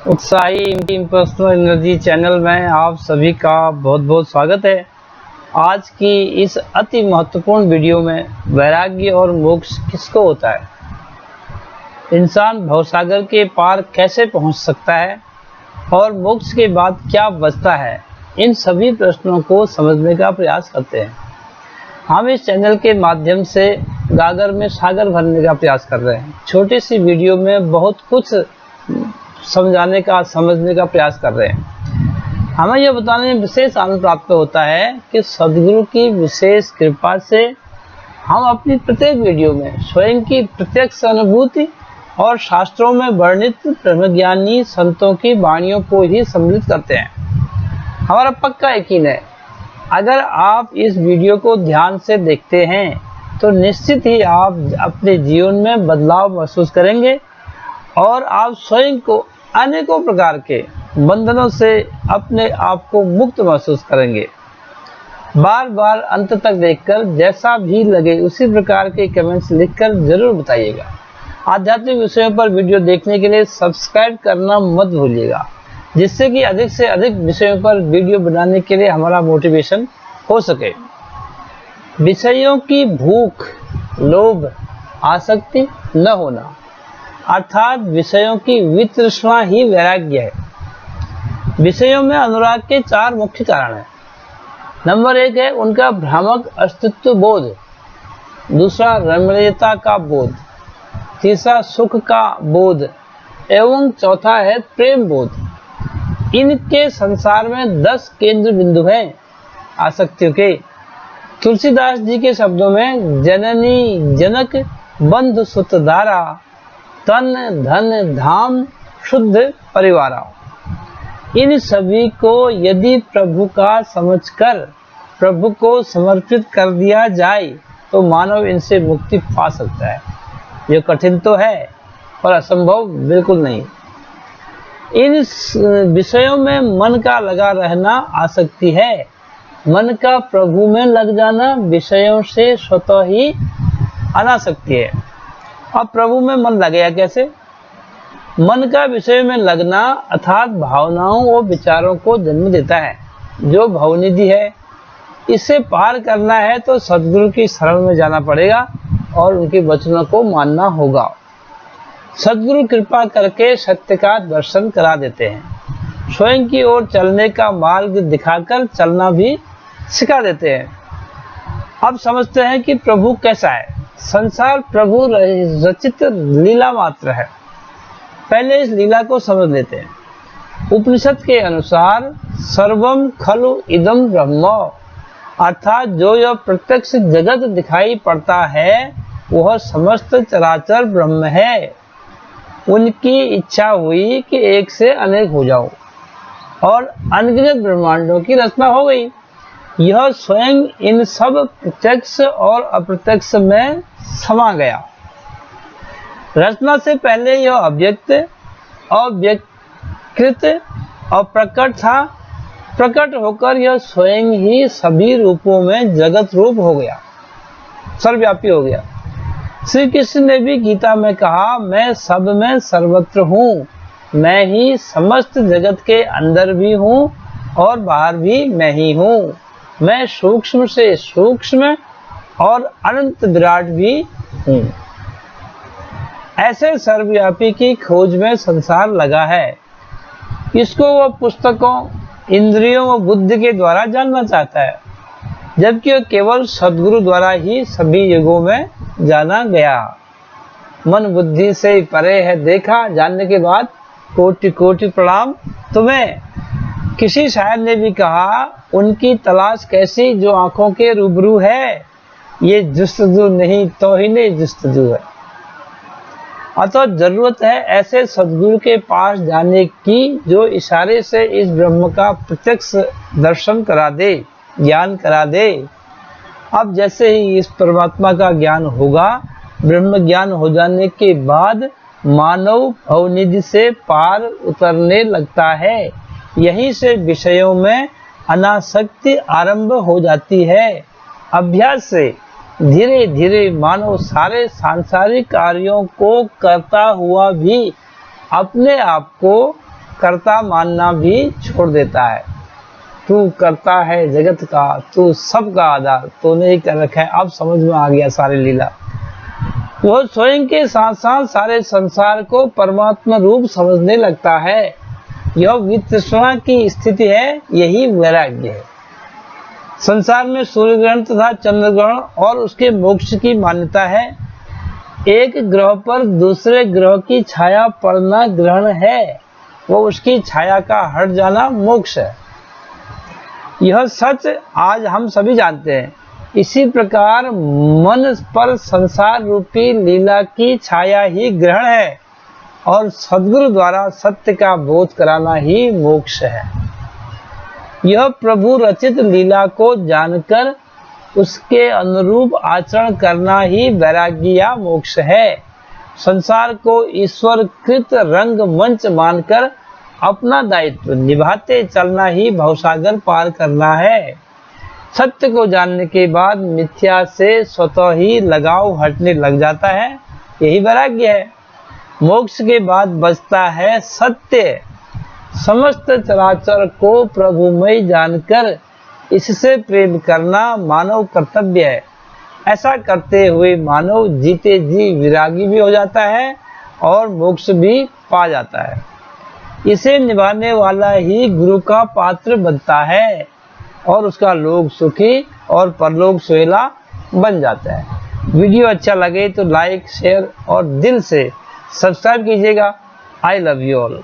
उत्साही personal energy channel में आप सभी का बहुत बहुत स्वागत है। आज की इस अति महत्वपूर्ण वीडियो में वैराग्य और मोक्ष किसको होता है, इंसान भवसागर के पार कैसे पहुंच सकता है और मोक्ष के बाद क्या बचता है, इन सभी प्रश्नों को समझने का प्रयास करते हैं। हम इस चैनल के माध्यम से गागर में सागर भरने का प्रयास कर रहे हैं। छोटी सी वीडियो में बहुत कुछ समझने का प्रयास कर रहे हैं। हमें यह बताने में विशेष आनंद प्राप्त होता है कि सदगुरु की विशेष कृपा से हम अपनी प्रत्येक वीडियो में स्वयं की प्रत्यक्ष अनुभूति और शास्त्रों में वर्णित ब्रह्मज्ञानी संतों की वाणियों को ही सम्मिलित करते हैं। हमारा पक्का यकीन है, अगर आप इस वीडियो को ध्यान से देखते हैं तो निश्चित ही आप अपने जीवन में बदलाव महसूस करेंगे और आप स्वयं को अनेकों प्रकार के बंधनों से अपने आप को मुक्त महसूस करेंगे। बार बार अंत तक देखकर जैसा भी लगे उसी प्रकार के कमेंट्स लिखकर जरूर बताइएगा। आध्यात्मिक विषयों पर वीडियो देखने के लिए सब्सक्राइब करना मत भूलिएगा, जिससे कि अधिक से अधिक विषयों पर वीडियो बनाने के लिए हमारा मोटिवेशन हो सके। विषयों की भूख, लोभ, आसक्ति न होना अर्थात विषयों की वितृष्णा ही वैराग्य है। विषयों में अनुराग के चार मुख्य कारण हैं। नंबर 1 है उनका भ्रामक अस्तित्व बोध, दूसरा रमणीयता का बोध, तीसरा सुख का बोध एवं चौथा है प्रेम बोध। इनके संसार में 10 केंद्र बिंदु हैं आसक्तियों के। तुलसीदास जी के शब्दों में जननी जनक बंधु सुत दारा, तन धन धाम शुद्ध परिवारा। इन सभी को यदि प्रभु का समझकर प्रभु को समर्पित कर दिया जाए तो मानव इनसे मुक्ति पा सकता है। ये कठिन तो है पर असंभव बिल्कुल नहीं। इन विषयों में मन का लगा रहना आसक्ति है। मन का प्रभु में लग जाना विषयों से स्वतः ही अनासक्ति है। अब प्रभु में मन लगेगा कैसे? मन का विषय में लगना अर्थात भावनाओं और विचारों को जन्म देता है, जो भवनिधि है। इसे पार करना है तो सदगुरु की शरण में जाना पड़ेगा और उनके वचनों को मानना होगा। सदगुरु कृपा करके सत्य का दर्शन करा देते हैं, स्वयं की ओर चलने का मार्ग दिखाकर चलना भी सिखा देते हैं। अब समझते हैं कि प्रभु कैसा है। संसार प्रभु रचित लीला मात्र है। पहले इस लीला को समझ लेते हैं। उपनिषद के अनुसार सर्वम खलु इदम ब्रह्म, अर्थात जो यह प्रत्यक्ष जगत दिखाई पड़ता है वह समस्त चराचर ब्रह्म है। उनकी इच्छा हुई कि एक से अनेक हो जाओ और अनगिनत ब्रह्मांडों की रचना हो गई। यह स्वयं इन सब प्रत्यक्ष और अप्रत्यक्ष में समा गया। रचना से पहले यह अव्यक्त, अव्यक्कृत और प्रकट था। प्रकट होकर यह स्वयं ही सभी रूपों में जगत रूप हो गया, सर्वव्यापी हो गया। श्री कृष्ण ने भी गीता में कहा, मैं सब में सर्वत्र हूँ, मैं ही समस्त जगत के अंदर भी हूँ और बाहर भी मैं ही हूँ। मैं सूक्ष्म से सूक्ष्म और अनंत विराट भी हूँ। ऐसे सर्वव्यापी की खोज में संसार लगा है। इसको वह पुस्तकों, इंद्रियों व बुद्धि के द्वारा जानना चाहता है, जबकि वह केवल सदगुरु द्वारा ही सभी युगों में जाना गया। मन बुद्धि से परे है देखा, जानने के बाद कोटि कोटि प्रणाम तुम्हें। किसी शायर ने भी कहा, उनकी तलाश कैसी जो आंखों के रूबरू है, ये जुस्तजू नहीं तो ही नहीं जुस्तजू है। अतः जरूरत है ऐसे सदगुरु के पास जाने की जो इशारे से इस ब्रह्म का प्रत्यक्ष दर्शन करा दे, ज्ञान करा दे। अब जैसे ही इस परमात्मा का ज्ञान होगा, ब्रह्म ज्ञान हो जाने के बाद मानव भवनिधि से पार उतरने लगता है। यहीं से विषयों में अनासक्ति आरंभ हो जाती है। अभ्यास से धीरे धीरे मानव सारे सांसारिक कार्यों को करता हुआ भी अपने आप को कर्ता मानना भी छोड़ देता है। तू करता है जगत का, तू सबका आधार, तूने ही कर रखा है। अब समझ में आ गया सारी लीला। वह स्वयं के साथ साथ सारे संसार को परमात्मा रूप समझने लगता है। यह वितृष्णा की स्थिति है, यही वैराग्य है। संसार में सूर्य ग्रहण तथा चंद्र ग्रहण और उसके मोक्ष की मान्यता है। एक ग्रह पर दूसरे ग्रह की छाया पड़ना ग्रहण है, वो उसकी छाया का हट जाना मोक्ष है। यह सच आज हम सभी जानते हैं। इसी प्रकार मन पर संसार रूपी लीला की छाया ही ग्रहण है और सद्गुरु द्वारा सत्य का बोध कराना ही मोक्ष है। यह प्रभु रचित लीला को जानकर उसके अनुरूप आचरण करना ही वैराग्य या मोक्ष है। संसार को ईश्वर कृत रंग मंच मानकर अपना दायित्व निभाते चलना ही भवसागर पार करना है। सत्य को जानने के बाद मिथ्या से स्वतः ही लगाव हटने लग जाता है, यही वैराग्य है। मोक्ष के बाद बचता है सत्य। समस्त चराचर को प्रभुमय जानकर इससे प्रेम करना मानव कर्तव्य है। ऐसा करते हुए मानव जीते जी विरागी भी हो जाता है और मोक्ष भी पा जाता है। इसे निभाने वाला ही गुरु का पात्र बनता है और उसका लोक सुखी और परलोक सुहेला बन जाता है। वीडियो अच्छा लगे तो लाइक, शेयर और दिल से सब्सक्राइब कीजिएगा। I love you all.